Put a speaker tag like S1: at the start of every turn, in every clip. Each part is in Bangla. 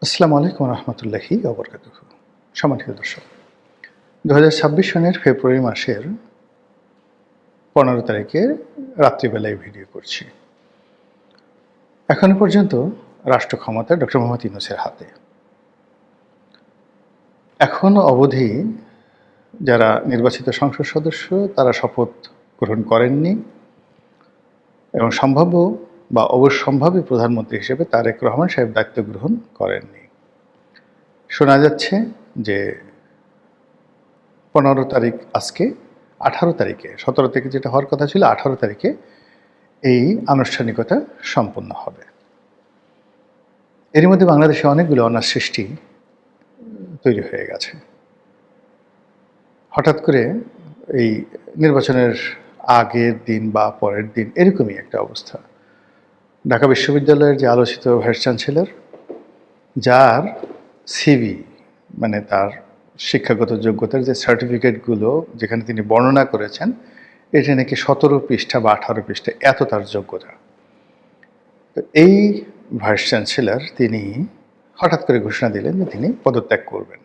S1: আসসালামু আলাইকুম রহমতুল্লাহি ওবরকাতুহু। সম্মানিত দর্শক, 2026 সনের ফেব্রুয়ারি মাসের 15 তারিখে রাত্রিবেলায় ভিডিও করছি। এখনো পর্যন্ত রাষ্ট্র ক্ষমতা ডক্টর মোহাম্মদ ইউনূসের হাতে। এখনো অবধি যারা নির্বাচিত সংসদ সদস্য তারা শপথ গ্রহণ করেননি এবং সম্ভাব্য বা অবশ্যম্ভাবী প্রধানমন্ত্রী হিসেবে তারেক রহমান সাহেব দায়িত্ব গ্রহণ করেননি। শোনা যাচ্ছে যে 15 তারিখ আজকে, 18 তারিখে, 17 থেকে যেটা হওয়ার কথা ছিল 18 তারিখে এই আনুষ্ঠানিকতা সম্পন্ন হবে। এর মধ্যে বাংলাদেশে অনেকগুলো অনার সৃষ্টি তৈরি হয়ে গেছে। হঠাৎ করে এই নির্বাচনের আগের দিন বা পরের দিন এরকমই একটা অবস্থা। ঢাকা বিশ্ববিদ্যালয়ের যে আলোচিত ভাইস চ্যান্সেলর, যার সিভি মানে তার শিক্ষাগত যোগ্যতার যে সার্টিফিকেটগুলো যেখানে তিনি বর্ণনা করেছেন, এটা নাকি 17 পৃষ্ঠা বা 18 পৃষ্ঠা, এত তার যোগ্যতা। তো এই ভাইস চ্যান্সেলর তিনি হঠাৎ করে ঘোষণা দিলেন যে তিনি পদত্যাগ করবেন।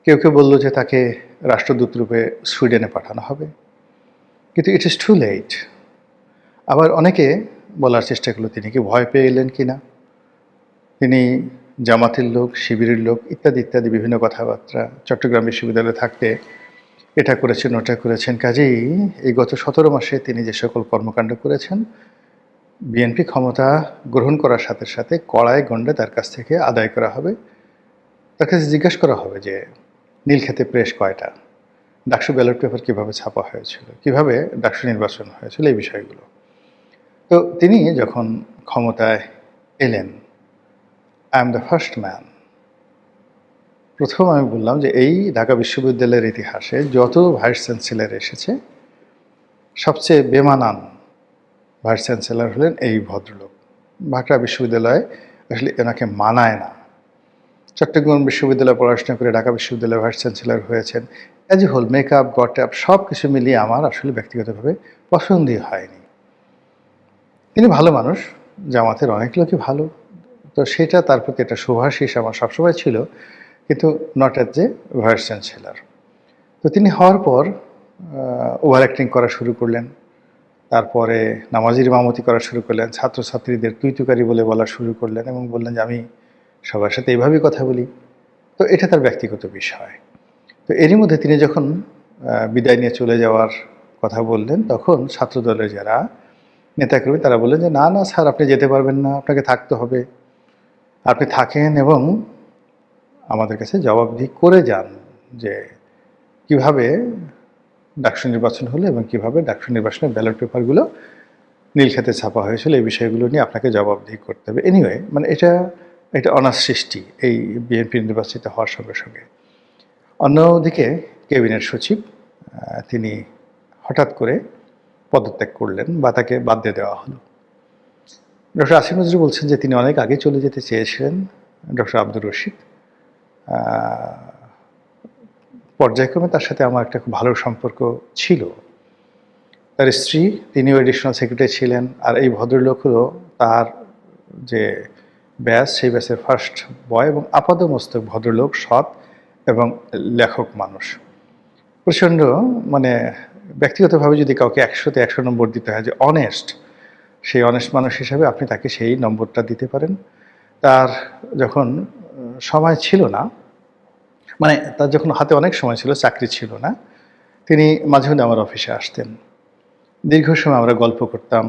S1: কেউ কেউ বলল যে তাকে রাষ্ট্রদূত রূপে সুইডেনে পাঠানো হবে, কিন্তু ইট ইজ টু লেট। আবার অনেকে বলার চেষ্টা করলো তিনি কি ভয় পেয়ে এলেন কিনা, তিনি জামাতের লোক, শিবিরের লোক, ইত্যাদি ইত্যাদি বিভিন্ন কথাবার্তা। চট্টগ্রাম বিশ্ববিদ্যালয়ে থাকতে এটা করেছেন, ওটা করেছেন। কাজেই এই গত 17 মাসে তিনি যে সকল কর্মকাণ্ড করেছেন, বিএনপি ক্ষমতা গ্রহণ করার সাথে সাথে কড়ায় গণ্ডে তার কাছ থেকে আদায় করা হবে। তার কাছে জিজ্ঞাসা করা হবে যে নীলক্ষেতে প্রেস কয়টা, ডাকসু ব্যালট পেপার কীভাবে ছাপা হয়েছিল, কীভাবে ডাকসু নির্বাচন হয়েছিল, এই বিষয়গুলো। তো তিনি যখন ক্ষমতায় এলেন, I am the first man, প্রথম আমি বললাম যে এই ঢাকা বিশ্ববিদ্যালয়ের ইতিহাসে যত ভাইস চ্যান্সেলর এসেছে, সবচেয়ে বেমানান ভাইস চ্যান্সেলর হলেন এই ভদ্রলোক। ঢাকা বিশ্ববিদ্যালয়ে আসলে এনাকে মানায় না। চট্টগ্রাম বিশ্ববিদ্যালয়ে পড়াশোনা করে ঢাকা বিশ্ববিদ্যালয়ে ভাইস চ্যান্সেলর হয়েছেন। অ্যাজ এ হোল মেকআপ, গটআপ সব কিছু মিলিয়ে আমার আসলে ব্যক্তিগতভাবে পছন্দই হয়নি। তিনি ভালো মানুষ, জামাতের অনেক লোকই ভালো, তো সেটা তার প্রতি একটা শুভাশিস আমার সবসময় ছিল, কিন্তু not as a vice chancellor. তো তিনি হওয়ার পর ওভার অ্যাক্টিং করা শুরু করলেন, তারপরে নামাজির ইমামতি করা শুরু করলেন, ছাত্রছাত্রীদের তুই তুকারি বলে বলা শুরু করলেন এবং বললেন যে আমি সবার সাথে এইভাবেই কথা বলি। তো এটা তার ব্যক্তিগত বিষয়। তো এরই মধ্যে তিনি যখন বিদায় নিয়ে চলে যাওয়ার কথা বললেন, তখন ছাত্রদলের যারা নেতাকর্মী তারা বললেন যে না না স্যার, আপনি যেতে পারবেন না, আপনাকে থাকতে হবে, আপনি থাকেন এবং আমাদের কাছে জবাবদিহি করে যান যে কিভাবে ডাকসু নির্বাচন হলো এবং কিভাবে ডাকসু নির্বাচনের ব্যালট পেপারগুলো নীলক্ষেতে ছাপা হয়েছিল, এই বিষয়গুলো নিয়ে আপনাকে জবাবদিহি করতে হবে। এনিওয়ে, মানে এটা অনার সৃষ্টি এই বিএনপি নির্বাচিত হওয়ার সঙ্গে সঙ্গে। অন্যদিকে ক্যাবিনেট সচিব তিনি হঠাৎ করে পদত্যাগ করলেন বা তাকে বাদ দিয়ে দেওয়া হলো। ডক্টর আসিফ নজরুল বলছেন যে তিনি অনেক আগে চলে যেতে চেয়েছিলেন। ডক্টর আব্দুর রশিদ, পর্যায়ক্রমে তার সাথে আমার একটা খুব ভালো সম্পর্ক ছিল। তার স্ত্রী, তিনিও এডিশনাল সেক্রেটারি ছিলেন, আর এই ভদ্রলোক হলো তার যে ব্যাচ, সেই ব্যাচের ফার্স্ট বয় এবং আপাদমস্তক ভদ্রলোক, সৎ এবং লেখক মানুষ। প্রচণ্ড মানে ব্যক্তিগতভাবে যদি কাউকে 100-তে 100 নম্বর দিতে হয় যে অনেস্ট, সেই অনেস্ট মানুষ হিসাবে আপনি তাকে সেই নম্বরটা দিতে পারেন। তার যখন সময় ছিল না, মানে তার যখন হাতে অনেক সময় ছিল, চাকরি ছিল না, তিনি মাঝে মধ্যে আমার অফিসে আসতেন। দীর্ঘ সময় আমরা গল্প করতাম।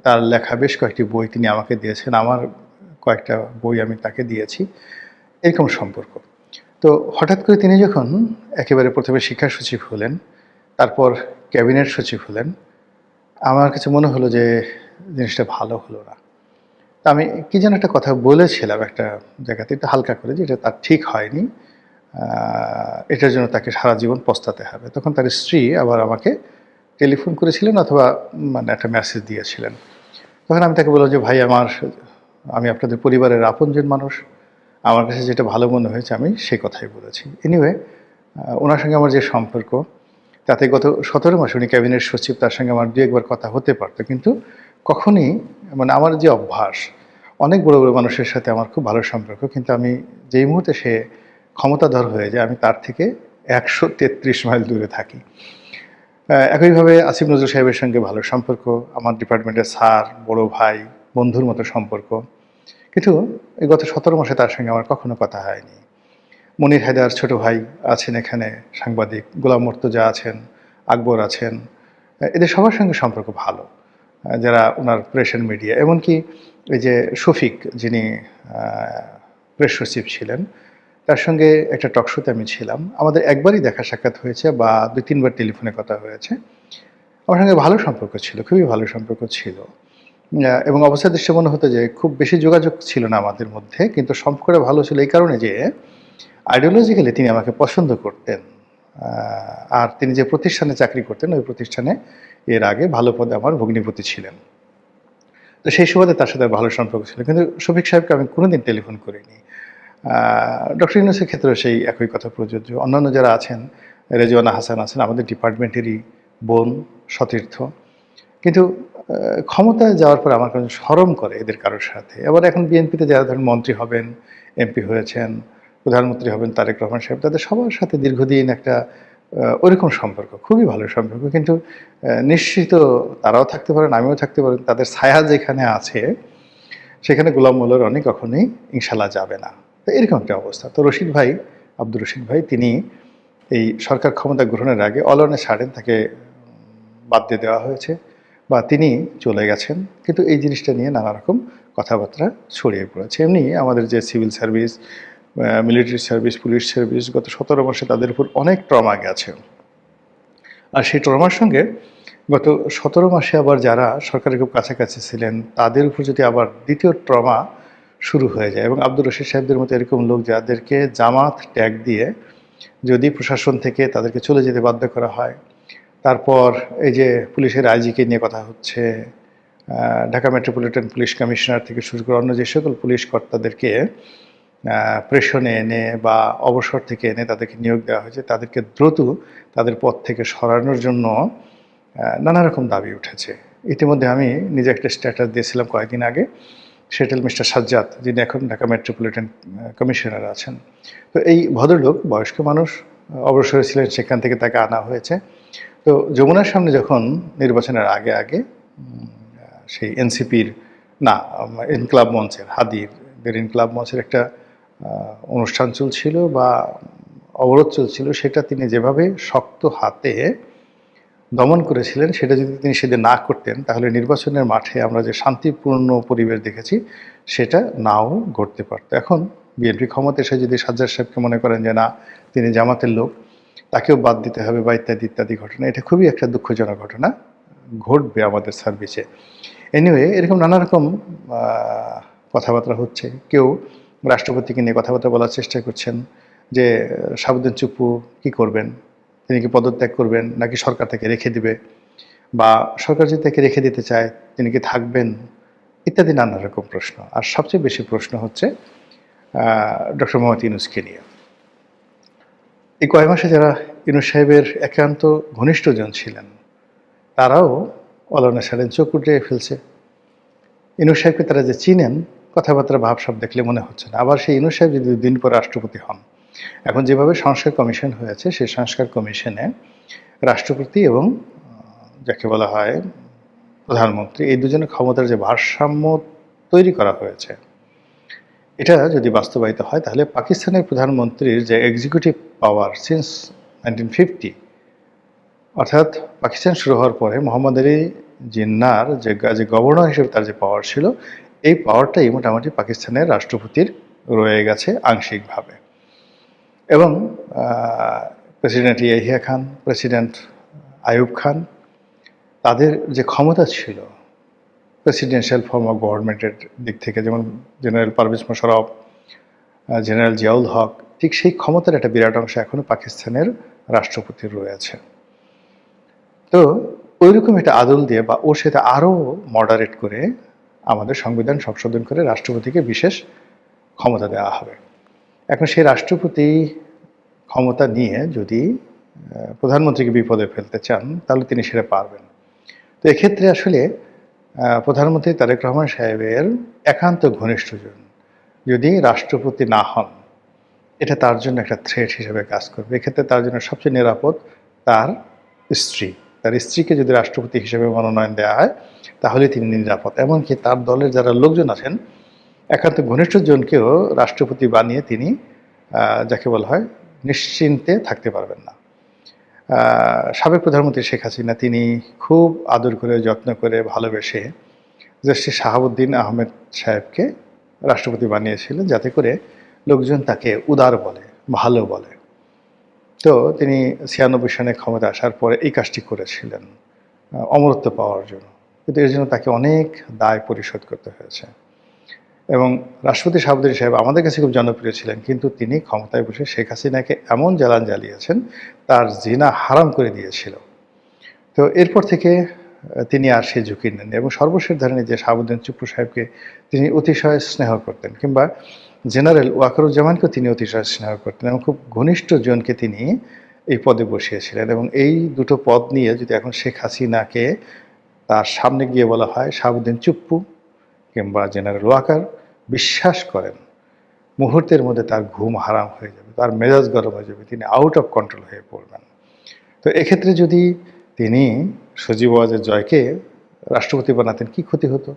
S1: তার লেখা বেশ কয়েকটি বই তিনি আমাকে দিয়েছেন, আমার কয়েকটা বই আমি তাকে দিয়েছি, এরকম সম্পর্ক। তো হঠাৎ করে তিনি যখন একেবারে প্রথমে শিক্ষা সচিব হলেন, তারপর ক্যাবিনেট সচিব হলেন, আমার কাছে মনে হলো যে জিনিসটা ভালো হলো না। তা আমি কী যেন একটা কথা বলেছিলাম একটা জায়গাতে, একটু হালকা করে, যে এটা তার ঠিক হয়নি, এটার জন্য তাকে সারা জীবন পস্তাতে হবে। তখন তার স্ত্রী আবার আমাকে টেলিফোন করেছিলেন অথবা মানে একটা মেসেজ দিয়েছিলেন। তখন আমি তাকে বললাম যে ভাই, আমি আপনাদের পরিবারের আপনজন মানুষ, আমার কাছে যেটা ভালো মনে হয়েছে আমি সেই কথাই বলেছি। এনিওয়ে, ওনার সঙ্গে আমার যে সম্পর্ক, তাতে গত 17 মাস উনি ক্যাবিনেট সচিব, তার সঙ্গে আমার 2-1 বার কথা হতে পারত, কিন্তু কখনই মানে আমার যে অভ্যাস, অনেক বড় বড় মানুষের সাথে আমার খুব ভালো সম্পর্ক, কিন্তু আমি যেই মুহূর্তে সে ক্ষমতাধর হয়ে যায় আমি তার থেকে 133 মাইল দূরে থাকি। একইভাবে আসিফ নজরুল সাহেবের সঙ্গে ভালো সম্পর্ক, আমার ডিপার্টমেন্টের স্যার, বড় ভাই, বন্ধুর মতো সম্পর্ক। কিন্তু এই গত 17 মাসে তার সঙ্গে আমার কখনো কথা হয়নি। মনির হায়দার ছোট ভাই আছেন এখানে, সাংবাদিক গোলাম মুর্তজা আছেন, আকবর আছেন, এদের সবার সঙ্গে সম্পর্ক ভালো, যারা ওনার প্রেস অ্যান্ড মিডিয়া। এমনকি এই যে শফিক, যিনি প্রেস সচিব ছিলেন, তার সঙ্গে একটা টক শোতে আমি ছিলাম। আমাদের একবারই দেখা সাক্ষাৎ হয়েছে বা 2-3 বার টেলিফোনে কথা হয়েছে। আমার সঙ্গে ভালো সম্পর্ক ছিল, খুবই ভালো সম্পর্ক ছিল। এবং অবস্থা দৃষ্টে মনে হতো যে খুব বেশি যোগাযোগ ছিল না আমাদের মধ্যে, কিন্তু সম্পর্কটা ভালো ছিল এই কারণে যে আইডিওলজিক্যালি তিনি আমাকে পছন্দ করতেন। আর তিনি যে প্রতিষ্ঠানে চাকরি করতেন ওই প্রতিষ্ঠানে এর আগে ভালো পদে আমার ভগ্নিপতি ছিলেন। তো সেই সুবাদে তার সাথে ভালো সম্পর্ক ছিল, কিন্তু শফিক সাহেবকে আমি কোনোদিন টেলিফোন করিনি। ডক্টর ইউনূসের ক্ষেত্রেও সেই একই কথা প্রযোজ্য। অন্যান্য যারা আছেন, রেজওয়ানা হাসান আছেন আমাদের ডিপার্টমেন্টেরই বোন, সতীর্থ, কিন্তু ক্ষমতায় যাওয়ার পর আমার কাছে শরম করে এদের কারোর সাথে। আবার এখন বিএনপিতে যারা ধরেন মন্ত্রী হবেন, এমপি হয়েছেন, প্রধানমন্ত্রী হবেন তারেক রহমান সাহেব, তাদের সবার সাথে দীর্ঘদিন একটা ওইরকম সম্পর্ক, খুবই ভালো সম্পর্ক। কিন্তু নিশ্চিত তারাও থাকতে পারেন, আমিও থাকতে পারেন, তাদের ছায়া যেখানে আছে সেখানে গোলাম মোল্লা রনি কখনোই ইনশাল্লাহ যাবে না। তো এরকম একটা অবস্থা। তো রশিদ ভাই, আব্দুর রশিদ ভাই, তিনি এই সরকার ক্ষমতা গ্রহণের আগে অলনে ছাড়েন, তাকে বাদ দিয়ে দেওয়া হয়েছে বা তিনি চলে গেছেন। কিন্তু এই জিনিসটা নিয়ে নানা রকম কথাবার্তা ছড়িয়ে পড়েছে। এমনি আমাদের যে civil service, military service, police service, গত 17 মাসে তাদের উপর অনেক ট্রমা গেছে। আর সেই ট্রমার সঙ্গে গত 17 মাসে আবার যারা সরকারের খুব কাছাকাছি ছিলেন তাদের উপর যদি আবার দ্বিতীয় ট্রমা শুরু হয়ে যায়, এবং আব্দুর রশিদ সাহেবদের মতো এরকম লোক যাদেরকে জামাত ট্যাগ দিয়ে যদি প্রশাসন থেকে তাদেরকে চলে যেতে বাধ্য করা হয়, তারপর এই যে পুলিশের আইজিকে নিয়ে কথা হচ্ছে, ঢাকা মেট্রোপলিটন পুলিশ কমিশনার থেকে শুরু করে অন্য যে সকল পুলিশ কর্তাদেরকে প্রেষণে এনে বা অবসর থেকে এনে তাদেরকে নিয়োগ দেওয়া হয়েছে, তাদেরকে দ্রুত তাদের পদ থেকে সরানোর জন্য নানা রকম দাবি উঠেছে। ইতিমধ্যে আমি নিজে একটা স্ট্যাটাস দিয়েছিলাম কয়েকদিন আগে, সেটেল মিস্টার সাজ্জাদ, যিনি এখন ঢাকা মেট্রোপলিটন কমিশনার আছেন। তো এই ভদ্রলোক বয়স্ক মানুষ, অবসরে ছিলেন, সেখান থেকে তাকে আনা হয়েছে। তো যমুনার সামনে যখন নির্বাচনের আগে আগে সেই এনসিপির না ইনকলাব মঞ্চের, হাদিদের ইনকলাব মঞ্চের একটা অনুষ্ঠান চলছিল বা অবরোধ চলছিল, সেটা তিনি যেভাবে শক্ত হাতে দমন করেছিলেন, সেটা যদি তিনি সেদিন না করতেন তাহলে নির্বাচনের মাঠে আমরা যে শান্তিপূর্ণ পরিবেশ দেখেছি সেটা নাও ঘটতে পারত। এখন বিএনপি ক্ষমতা এসে যদি সাজ্জাদ সাহেবকে মনে করেন যে না তিনি জামাতের লোক, তাকেও বাদ দিতে হবে বা ইত্যাদি ইত্যাদি ঘটনা, এটা খুবই একটা দুঃখজনক ঘটনা ঘটবে আমাদের সার্ভিসে। এনিওয়ে, এরকম নানা রকম কথাবার্তা হচ্ছে। কেউ রাষ্ট্রপতিকে নিয়ে কথাবার্তা বলার চেষ্টা করছেন যে শাহাবুদ্দিন চুপ্পু কী করবেন, তিনি কি পদত্যাগ করবেন নাকি সরকার তাকে রেখে দিবে, বা সরকার যদি তাকে রেখে দিতে চায় তিনি কি থাকবেন, ইত্যাদি নানা রকম প্রশ্ন। আর সবচেয়ে বেশি প্রশ্ন হচ্ছে ডক্টর মোহাম্মদ ইউনূসকে নিয়ে। এই কয়েক মাসে যারা ইউনূস সাহেবের একান্ত ঘনিষ্ঠজন ছিলেন তারাও অলনে ছাড়েন, চোখ উঠিয়ে ফেলছে। ইউনূস সাহেবকে তারা যে চিনেন, কথাবার্তা ভাবসাব দেখলে মনে হচ্ছে না। আবার সেই ইউনূস সাহেব যদি 2 দিন পর রাষ্ট্রপতি হন, এখন যেভাবে সংস্কার কমিশন হয়েছে সেই সংস্কার কমিশনে রাষ্ট্রপতি এবং যাকে বলা হয় প্রধানমন্ত্রী, এই দুজনের ক্ষমতার যে ভারসাম্য তৈরি করা হয়েছে, এটা যদি বাস্তবায়িত হয় তাহলে পাকিস্তানের প্রধানমন্ত্রীর যে এক্সিকিউটিভ পাওয়ার সিন্স 1950, অর্থাৎ পাকিস্তান শুরু হওয়ার পরে মোহাম্মদ আলী জিন্নার যে গভর্নর হিসেবে তার যে পাওয়ার ছিল, এই পাওয়ারটাই মোটামুটি পাকিস্তানের রাষ্ট্রপতির রয়ে গেছে আংশিকভাবে। এবং প্রেসিডেন্ট ইয়াহিয়া খান, প্রেসিডেন্ট আইয়ুব খান, তাদের যে ক্ষমতা ছিল প্রেসিডেন্সিয়াল ফর্ম অফ গভর্নমেন্টের দিক থেকে, যেমন জেনারেল পারভেজ মোশাররফ, জেনারেল জিয়াউল হক, ঠিক সেই ক্ষমতার একটা বিরাট অংশ এখনও পাকিস্তানের রাষ্ট্রপতির রয়েছে। তো ওইরকম একটা আদল দিয়ে বা ওর সাথে আরও মডারেট করে আমাদের সংবিধান সংশোধন করে রাষ্ট্রপতিকে বিশেষ ক্ষমতা দেওয়া হবে। এখন সেই রাষ্ট্রপতি ক্ষমতা নিয়ে যদি প্রধানমন্ত্রীকে বিপদে ফেলতে চান তাহলে তিনি সেটা পারবেন। তো এক্ষেত্রে আসলে প্রধানমন্ত্রী তারেক রহমান সাহেবের একান্ত ঘনিষ্ঠজন যদি রাষ্ট্রপতি না হন, এটা তার জন্য একটা থ্রেট হিসেবে কাজ করবে। এক্ষেত্রে তার জন্য সবচেয়ে নিরাপদ তার স্ত্রী। তার স্ত্রীকে যদি রাষ্ট্রপতি হিসেবে মনোনয়ন দেওয়া হয় তাহলে তিনি নিরাপদ। এমনকি তার দলের যারা লোকজন আছেন একান্ত ঘনিষ্ঠজনকেও রাষ্ট্রপতি বানিয়ে তিনি যাকে বলা হয় নিশ্চিন্তে থাকতে পারবেন না। সাবেক প্রধানমন্ত্রী শেখ হাসিনা তিনি খুব আদর করে, যত্ন করে, ভালোবেসে জাস্টিস শাহাবুদ্দিন আহমেদ সাহেবকে রাষ্ট্রপতি বানিয়েছিলেন, যাতে করে লোকজন তাকে উদার বলে, ভালো বলে। তো তিনি ৯৬ সনে ক্ষমতা আসার পরে এই কাজটি করেছিলেন অমরত্ব পাওয়ার জন্য, কিন্তু এর জন্য তাকে অনেক দায় পরিশোধ করতে হয়েছে। এবং রাষ্ট্রপতি শাহাবুদ্দিন সাহেব আমাদের কাছে খুব জনপ্রিয় ছিলেন, কিন্তু তিনি ক্ষমতায় বসে শেখ হাসিনাকে এমন জ্বালান জ্বালিয়েছেন, তার জিনা হারাম করে দিয়েছিল। তো এরপর থেকে তিনি আর সে ঝুঁকি নেন এবং সর্বশেষ ধরেন যে শাহাবুদ্দিন চুপ্পু সাহেবকে তিনি অতিশয় স্নেহ করতেন, কিংবা জেনারেল ওয়াকারুজ্জামানকেও তিনি অতিশয় স্নেহ করতেন এবং খুব ঘনিষ্ঠ জনকে তিনি এই পদে বসিয়েছিলেন। এবং এই দুটো পদ নিয়ে যদি এখন শেখ হাসিনাকে তার সামনে গিয়ে বলা হয় শাহাবুদ্দিন চুপ্পু কিংবা জেনারেল ওয়াকার, বিশ্বাস করেন মুহূর্তের মধ্যে তার ঘুম হারাম হয়ে যাবে, তার মেজাজ গরম হয়ে যাবে, তিনি আউট অফ কন্ট্রোল হয়ে পড়বেন। তো এক্ষেত্রে যদি তিনি সজীব ওয়াজেদ জয়কে রাষ্ট্রপতি বানাতেন, কি ক্ষতি হতো?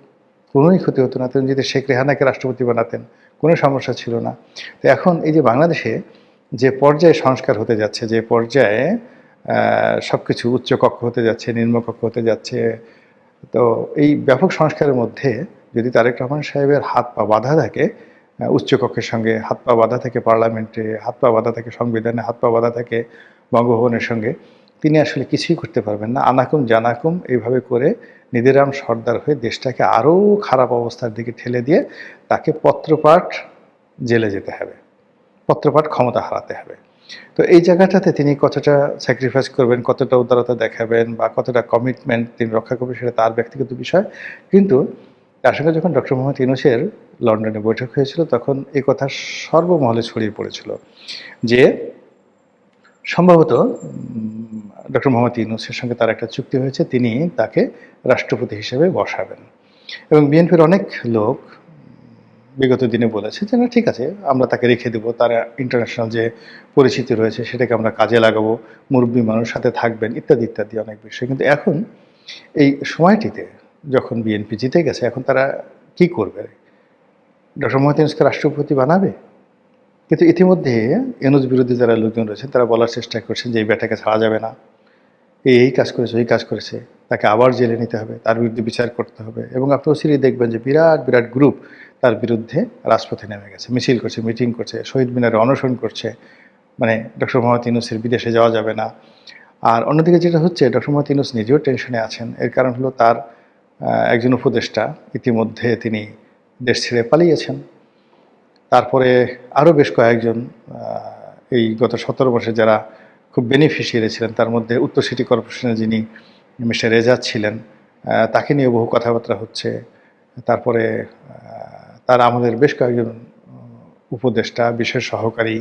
S1: কোনোই ক্ষতি হতো না। তিনি যদি শেখ রেহানাকে রাষ্ট্রপতি বানাতেন, কোনো সমস্যা ছিল না। তো এখন এই যে বাংলাদেশে যে পর্যায়ে সংস্কার হতে যাচ্ছে, যে পর্যায়ে সব কিছু উচ্চকক্ষ হতে যাচ্ছে, নিম্নকক্ষ হতে যাচ্ছে, তো এই ব্যাপক সংস্কারের মধ্যে যদি তারেক রহমান সাহেবের হাত পা বাঁধা থাকে, উচ্চকক্ষের সঙ্গে হাত পা বাঁধা থাকে, পার্লামেন্টে হাত পা বাঁধা থাকে, সংবিধানে হাত পা বাঁধা থাকে, বঙ্গভবনের সঙ্গে, তিনি আসলে কিছুই করতে পারবেন না। আনাকুম জানাকুম এইভাবে করে নিধিরাম সর্দার হয়ে দেশটাকে আরও খারাপ অবস্থার দিকে ঠেলে দিয়ে তাকে পত্রপাঠ জেলে যেতে হবে, পত্রপাঠ ক্ষমতা হারাতে হবে। তো এই জায়গাটাতে তিনি কতটা স্যাক্রিফাইস করবেন, কতটা উদারতা দেখাবেন বা কতটা কমিটমেন্ট তিনি রক্ষা করবেন, সেটা তার ব্যক্তিগত বিষয়। কিন্তু তার সঙ্গে যখন ডক্টর মোহাম্মদ ইউনূসের লন্ডনে বৈঠক হয়েছিল, তখন এই কথা সর্বমহলে ছড়িয়ে পড়েছিল যে সম্ভবত ডক্টর মোহাম্মদ ইউনূসের সঙ্গে তার একটা চুক্তি হয়েছে, তিনি তাকে রাষ্ট্রপতি হিসেবে বসাবেন। এবং বিএনপির অনেক লোক বিগত দিনে বলেছে যে না, ঠিক আছে, আমরা তাকে রেখে দেবো, তার ইন্টারন্যাশনাল যে পরিচিতি রয়েছে সেটাকে আমরা কাজে লাগাবো, মুরব্বী মানুষ সাথে থাকবেন, ইত্যাদি ইত্যাদি অনেক বিষয়। কিন্তু এখন এই সময়টিতে যখন বিএনপি জিতে গেছে, এখন তারা কি করবে? ডক্টর মোহাম্মদ ইউনূসকে রাষ্ট্রপতি বানাবে? কিন্তু ইতিমধ্যে ইউনূস বিরোধী যারা লোকজন রয়েছেন তারা বলার চেষ্টা করছেন যে এই বেটাকে ছাড়া যাবে না, এই কাজ করেছে, ওই কাজ করেছে, তাকে আবার জেলে নিতে হবে, তার বিরুদ্ধে বিচার করতে হবে। এবং আপনি অচিরেই দেখবেন যে বিরাট বিরাট গ্রুপ তার বিরুদ্ধে রাজপথে নেমে গেছে, মিছিল করছে, মিটিং করছে, শহীদ মিনারে অনশন করছে। মানে ডক্টর মোহাম্মদ ইউনূসের বিদেশে যাওয়া যাবে না। আর অন্যদিকে যেটা হচ্ছে, ডক্টর মোহাম্মদ ইউনূস নিজেও টেনশনে আছেন। এর কারণ হলো তার একজন উপদেষ্টা ইতিমধ্যে তিনি দেশ ছেড়ে পালিয়েছেন। তারপরে আরও বেশ কয়েকজন এই গত ১৭ বছরে যারা খুব বেনিফিশিয়ারি ছিলেন, তার মধ্যে উত্তর সিটি কর্পোরেশনের যিনি মিস্টার রেজাদ ছিলেন, তাকে নিয়ে বহু কথাবার্তা হচ্ছে। তারপরে তার আমাদের বেশ কয়েকজন উপদেষ্টা, বিশেষ সহকারী,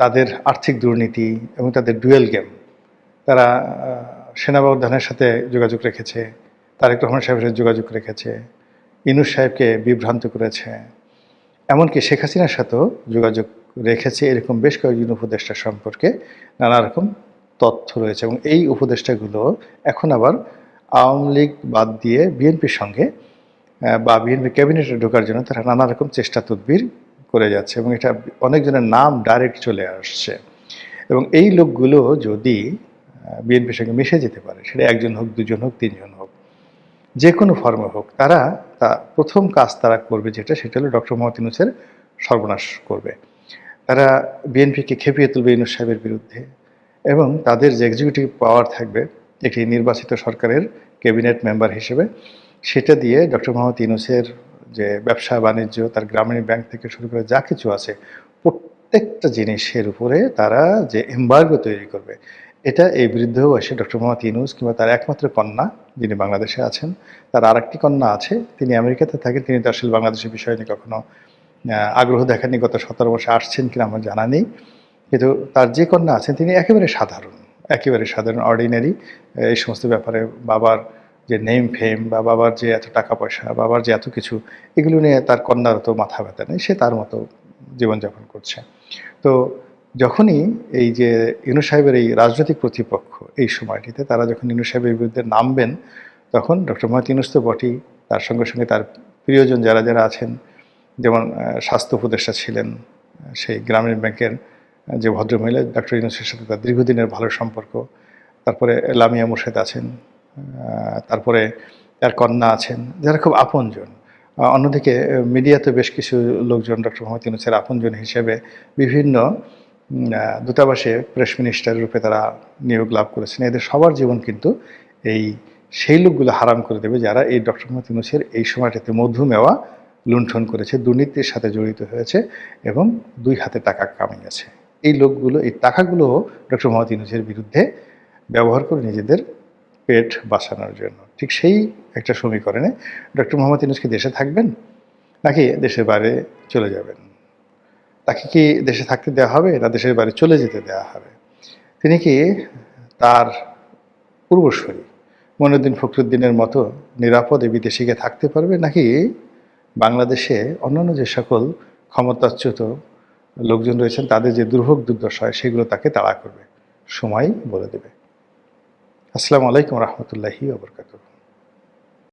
S1: তাদের আর্থিক দুর্নীতি এবং তাদের ডুয়েল গেম, তারা সেনাপ্রধানের সাথে যোগাযোগ রেখেছে, তারেক রহমান সাহেবের সাথে যোগাযোগ রেখেছে, ইউনূস সাহেবকে বিভ্রান্ত করেছে, এমনকি শেখ হাসিনার সাথেও যোগাযোগ রেখেছে। এরকম বেশ কয়েকজন উপদেষ্টা সম্পর্কে নানা রকম তথ্য রয়েছে। এবং এই উপদেষ্টাগুলো এখন আবার আওয়ামী লীগ বাদ দিয়ে বিএনপির সঙ্গে বা বিএনপি ক্যাবিনেটে ঢোকার জন্য তারা নানা রকম চেষ্টা তদবির করে যাচ্ছে, এবং এটা অনেকজনের নাম ডাইরেক্ট চলে আসছে। এবং এই লোকগুলো যদি বিএনপির সঙ্গে মিশে যেতে পারে, সেটা একজন হোক, দুজন হোক, তিনজন হোক, যে কোনো ফর্মে হোক, তারা প্রথম কাজ তারা করবে সেটা হলো ডক্টর মোহাম্মদ ইউনূসের সর্বনাশ করবে। তারা বিএনপিকে খেপিয়ে তুলবে ইউনূস সাহেবের বিরুদ্ধে, এবং তাদের যে এক্সিকিউটিভ পাওয়ার থাকবে একটি নির্বাচিত সরকারের ক্যাবিনেট মেম্বার হিসেবে, সেটা দিয়ে ডক্টর মোহাম্মদ ইউনূসের যে ব্যবসা বাণিজ্য, তার গ্রামীণ ব্যাংক থেকে শুরু করে যা কিছু আছে, প্রত্যেকটা জিনিসের উপরে তারা যে এমবার্গো তৈরি করবে, এটা এই বৃদ্ধ বয়সে ডক্টর মোহাম্মদ ইউনূস কিংবা তার একমাত্র কন্যা যিনি বাংলাদেশে আছেন, তার আরেকটি কন্যা আছে, তিনি আমেরিকাতে থাকেন, তিনি তো আসলে বাংলাদেশের বিষয় নিয়ে কখনো আগ্রহ দেখাননি। গত 17 বছর আসছেন কিনা আমার জানা নেই। কিন্তু তার যে কন্যা আছেন তিনি একেবারে সাধারণ, অর্ডিনারি। এই সমস্ত ব্যাপারে বাবার যে নেম ফেম বা বাবার যে এত টাকা পয়সা, বাবার যে এত কিছু, এগুলো নিয়ে তার কন্যার তো মাথা ব্যথা নেই, সে তার মতো জীবনযাপন করছে। তো যখনই এই যে ইউনূস সাহেবের এই রাজনৈতিক প্রতিপক্ষ এই সময়টিতে তারা যখন ইউনূস সাহেবের বিরুদ্ধে নামবেন, তখন ডক্টর মোহাম্মদ ইউনূস তো বটেই, তার সঙ্গে সঙ্গে তার প্রিয়জন যারা যারা আছেন, যেমন স্বাস্থ্য উপদেষ্টা ছিলেন সেই গ্রামীণ ব্যাংকের যে ভদ্রমহিলা, ডক্টর ইউনূসের সাথে তার দীর্ঘদিনের ভালো সম্পর্ক। তারপরে লামিয়া মোর্শেদ আছেন, তারপরে তার কন্যা আছেন, যারা খুব আপনজন। অন্যদিকে মিডিয়াতে বেশ কিছু লোকজন ডক্টর মোহাম্মদ ইউনূসের আপনজন হিসেবে বিভিন্ন দূতাবাসে প্রেস মিনিস্টার রূপে তারা নিয়োগ লাভ করেছেন। এদের সবার জীবন কিন্তু এই সেই লোকগুলো হারাম করে দেবে যারা এই ডক্টর মোহাম্মদ ইউনূসের এই সময়টাতে মধুমেওয়া লুণ্ঠন করেছে, দুর্নীতির সাথে জড়িত হয়েছে এবং 2 হাতে টাকা কামিয়েছে। এই লোকগুলো এই টাকাগুলো ডক্টর মোহাম্মদ ইউনূসের বিরুদ্ধে ব্যবহার করে নিজেদের পেট বাঁচানোর জন্য। ঠিক সেই একটা সমীকরণে ডক্টর মোহাম্মদ ইউনূস কি দেশে থাকবেন নাকি দেশের বাইরে চলে যাবেন? তাকে কি দেশে থাকতে দেওয়া হবে না দেশের বাইরে চলে যেতে দেওয়া হবে? তিনি কি তার পূর্বসূরি মঈনুদ্দিন ফখরুদ্দিনের মতো নিরাপদে বিদেশে গিয়ে থাকতে পারবে, নাকি বাংলাদেশে অন্যান্য যে সকল ক্ষমতাচ্যুত লোকজন রয়েছেন তাদের যে দুর্ভোগ দুর্দশা হয় সেগুলো তাকে তাড়া করবে? সময় বলে দেবে। আসসালামু আলাইকুম রহমতুল্লাহি ওয়া বারাকাতুহু।